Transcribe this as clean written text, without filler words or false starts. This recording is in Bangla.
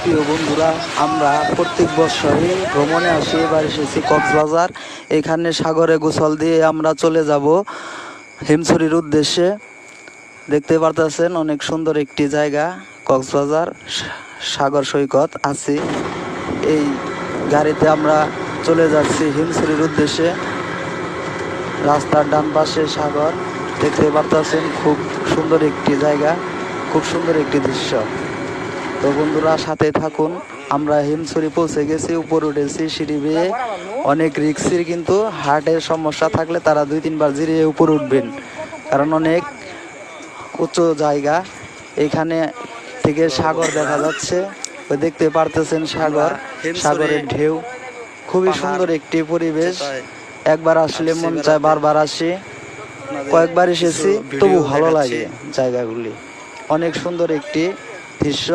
প্রিয় বন্ধুরা, আমরা প্রত্যেক বছরই ভ্রমণে আসি। এবার এসেছি কক্সবাজার। এখানে সাগরে গোসল দিয়ে আমরা চলে যাব হিমছড়ির উদ্দেশ্যে। দেখতে পারতেছেন অনেক সুন্দর একটি জায়গা কক্সবাজার সাগর সৈকত আছি। এই গাড়িতে আমরা চলে যাচ্ছি হিমছড়ির উদ্দেশ্যে। রাস্তার ডান পাশে সাগর দেখতে পারতেছেন, খুব সুন্দর একটি জায়গা, খুব সুন্দর একটি দৃশ্য। তো বন্ধুরা সাথে থাকুন। আমরা হিমছড়ি পৌঁছে গেছি, উপর উঠেছি সিঁড়ি বেয়ে। অনেক রিক্সের, কিন্তু হার্টের সমস্যা থাকলে তারা 2-3 বার জিরিয়ে উপর উঠবেন, কারণ অনেক উঁচু জায়গা। এখানে থেকে সাগর দেখা যাচ্ছে, ওই দেখতে পারতেছেন সাগর, সাগরের ঢেউ। খুবই সুন্দর একটি পরিবেশ। একবার আসলে মন চায় বারবার আসি। কয়েকবার এসেছি, তবু ভালো লাগে জায়গাগুলি। অনেক সুন্দর একটি দৃশ্য।